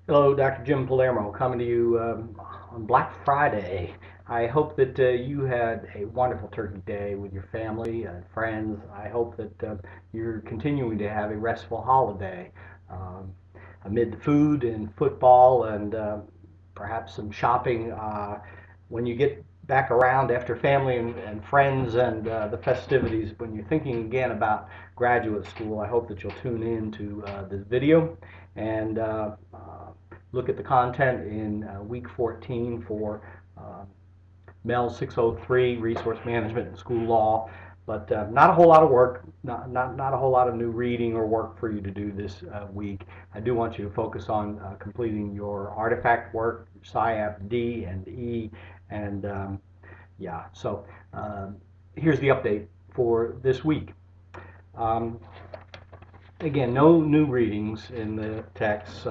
Hello, Dr. Jim Palermo, coming to you on Black Friday. I hope that you had a wonderful turkey day with your family and friends. I hope that you're continuing to have a restful holiday um, amid the food and football and perhaps some shopping. When you get back around after family and friends and the festivities, when you're thinking again about graduate school, I hope that you'll tune in to this video and look at the content in week 14 for MELS 603, Resource Management and School Law. But not a whole lot of work, not a whole lot of new reading or work for you to do this week. I do want you to focus on completing your artifact work, SciApp D and E, and yeah, so here's the update for this week. Um, Again, no new readings in the text,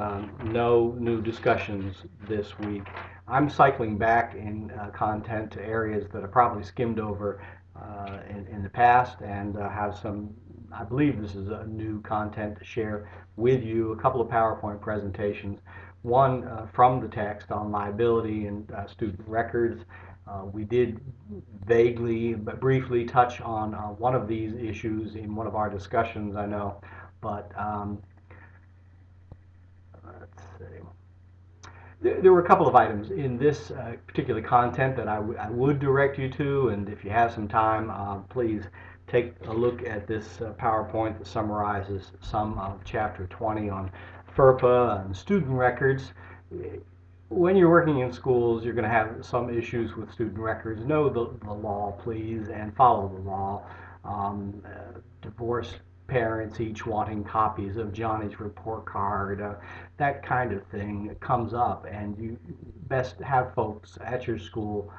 no new discussions this week. I'm cycling back in content to areas that I probably skimmed over in the past and have some, I believe this is a new content to share with you, a couple of PowerPoint presentations. One from the text on liability and student records. We did vaguely but briefly touch on one of these issues in one of our discussions, I know. But let's see. There were a couple of items in this particular content that I would direct you to, and if you have some time, please take a look at this PowerPoint that summarizes some of Chapter 20 on FERPA and student records. When you're working in schools, you're going to have some issues with student records. Know the law, please, and follow the law. Divorce parents each wanting copies of Johnny's report card, that kind of thing comes up, and you best have folks at your school.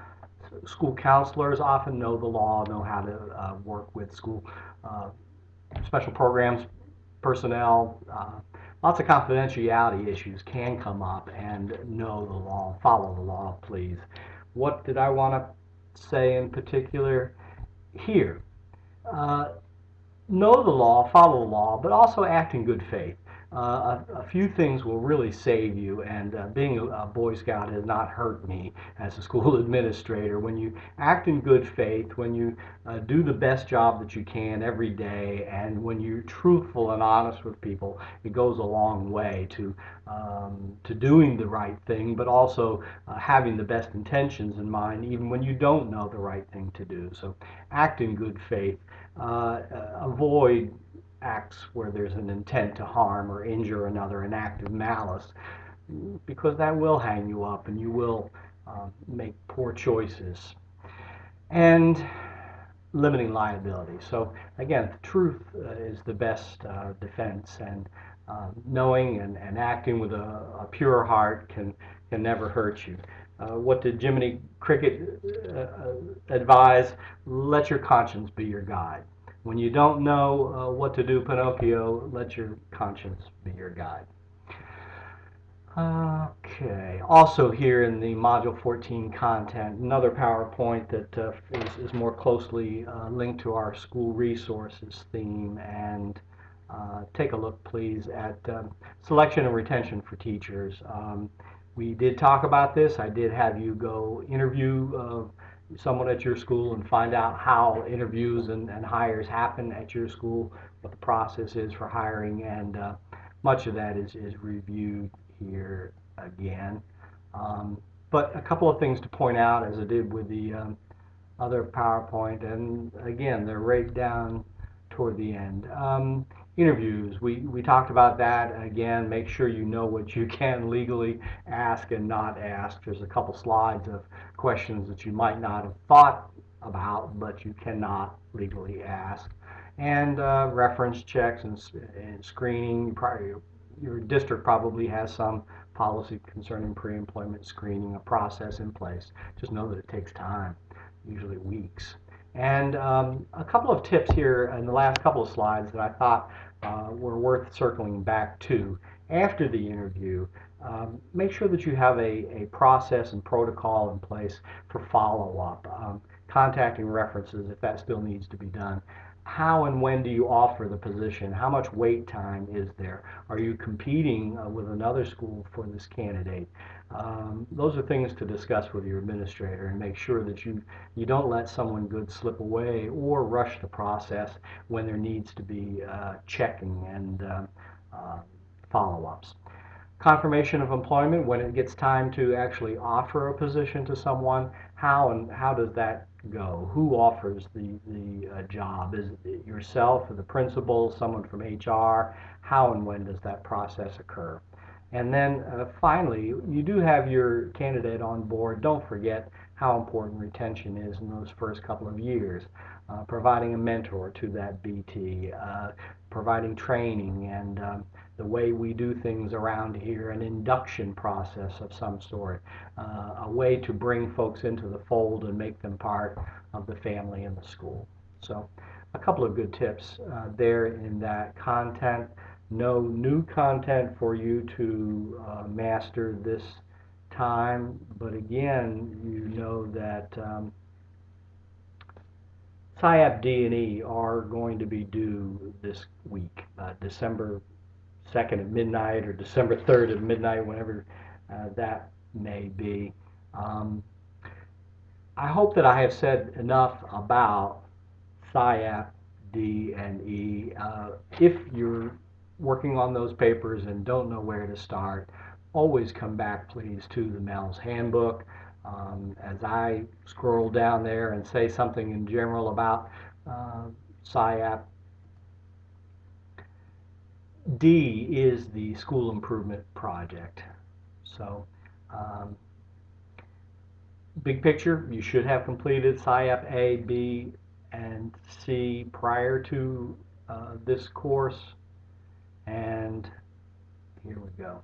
School counselors often know the law, know how to work with school uh, special programs personnel. Lots of confidentiality issues can come up, and know the law, follow the law, please. What did I want to say in particular here? Uh, know the law, follow the law, but also act in good faith. A few things will really save you, and being a Boy Scout has not hurt me as a school administrator. When you act in good faith, when you do the best job that you can every day, and when you're truthful and honest with people, it goes a long way to doing the right thing, but also having the best intentions in mind, even when you don't know the right thing to do. So act in good faith. Avoid acts where there's an intent to harm or injure another, an act of malice, because that will hang you up and you will make poor choices. And limiting liability. So again, the truth is the best defense, and knowing and acting with a pure heart can never hurt you. What did Jiminy Cricket advise? Let your conscience be your guide. When you don't know what to do, Pinocchio, let your conscience be your guide. Okay. Also here in the Module 14 content, another PowerPoint that is more closely linked to our school resources theme. And take a look, please, at selection and retention for teachers. We did talk about this. I did have you go interview someone at your school and find out how interviews and hires happen at your school, what the process is for hiring, and much of that is reviewed here again. But a couple of things to point out, as I did with the other PowerPoint, and again, they're right down toward the end. Interviews, we talked about that. Again, make sure you know what you can legally ask and not ask. There's a couple slides of questions that you might not have thought about, but you cannot legally ask. And reference checks and screening. Your district probably has some policy concerning pre-employment screening, a process in place. Just know that it takes time, usually weeks. And a couple of tips here in the last couple of slides that I thought were worth circling back to after the interview. Make sure that you have a process and protocol in place for follow-up, contacting references if that still needs to be done. how and when do you offer the position? How much wait time is there? Are you competing with another school for this candidate? Those are things to discuss with your administrator and make sure that you don't let someone good slip away or rush the process when there needs to be checking and follow-ups. Confirmation of employment, when it gets time to actually offer a position to someone, how does that go? Who offers the job? Is it yourself or the principal, someone from HR? How and when does that process occur? And then finally, you do have your candidate on board. Don't forget how important retention is in those first couple of years. Providing a mentor to that BT, providing training and the way we do things around here, an induction process of some sort, a way to bring folks into the fold and make them part of the family and the school. So a couple of good tips there in that content. No new content for you to master this time, but again, you know that SIAP D&E are going to be due this week, December 2nd at midnight or December 3rd at midnight, whenever that may be. I hope that I have said enough about SIAP D and E. If you're working on those papers and don't know where to start, always come back, please, to the MELS handbook. As I scroll down there and say something in general about SIAP, D is the school improvement project. So, big picture, you should have completed SIAP A, B, and C prior to this course. And here we go.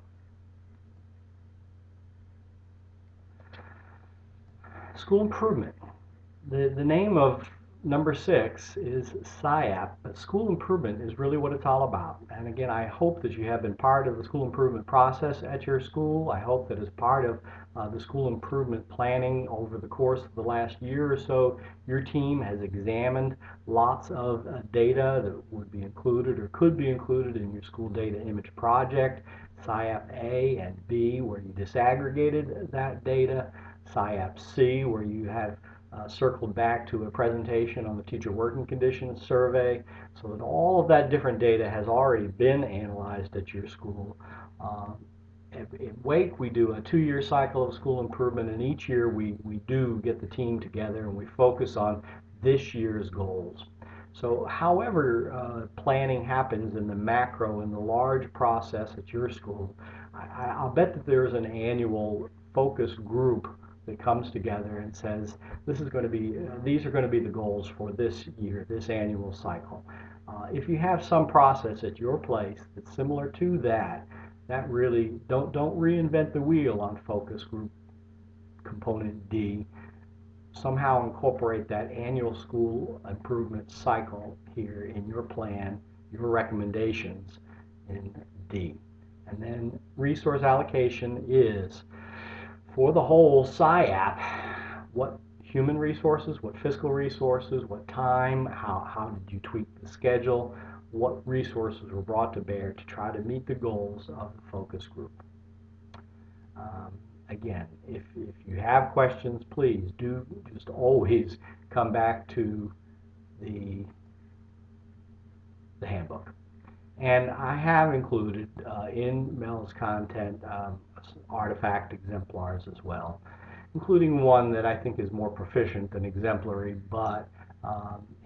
School improvement. The name of number 6 is SIAP, but school improvement is really what it's all about. And again, I hope that you have been part of the school improvement process at your school. I hope that as part of the school improvement planning over the course of the last year or so, your team has examined lots of data that would be included or could be included in your school data image project, SIAP A and B, where you disaggregated that data, SIAP C, where you have circled back to a presentation on the teacher working conditions survey, so that all of that different data has already been analyzed at your school. At Wake, we do a 2-year cycle of school improvement, and each year we do get the team together and we focus on this year's goals. So however planning happens in the macro and the large process at your school, I'll bet that there's an annual focus group that comes together and says, this is going to be, these are going to be the goals for this year, this annual cycle. If you have some process at your place that's similar to that, that really, don't reinvent the wheel on focus group component D. Somehow incorporate that annual school improvement cycle here in your plan, your recommendations in D. And then resource allocation is for the whole SIAP, what human resources, what fiscal resources, what time, how did you tweak the schedule, what resources were brought to bear to try to meet the goals of the focus group. Again, if you have questions, please do just always come back to the handbook. And I have included in MELS content artifact exemplars as well, including one that I think is more proficient than exemplary, but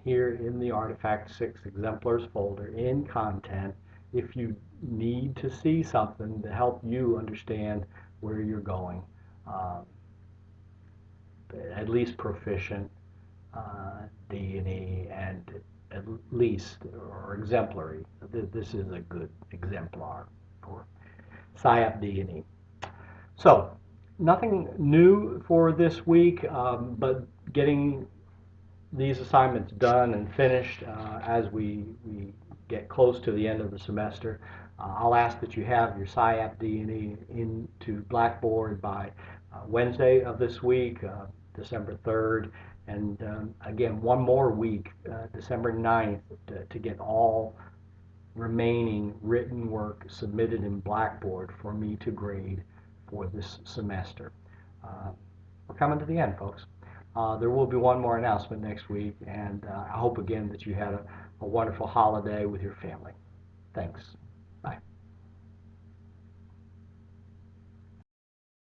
here in the Artifact 6 exemplars folder in content, if you need to see something to help you understand where you're going, at least proficient D&E and at least or exemplary. This is a good exemplar for SIAP D&E. So nothing new for this week, but getting these assignments done and finished as we get close to the end of the semester. I'll ask that you have your SIAP D&E into Blackboard by Wednesday of this week, December 3rd, And again, one more week, December 9th, to get all remaining written work submitted in Blackboard for me to grade for this semester. Uh, we're coming to the end, folks. There will be one more announcement next week, and I hope again that you had a wonderful holiday with your family. Thanks.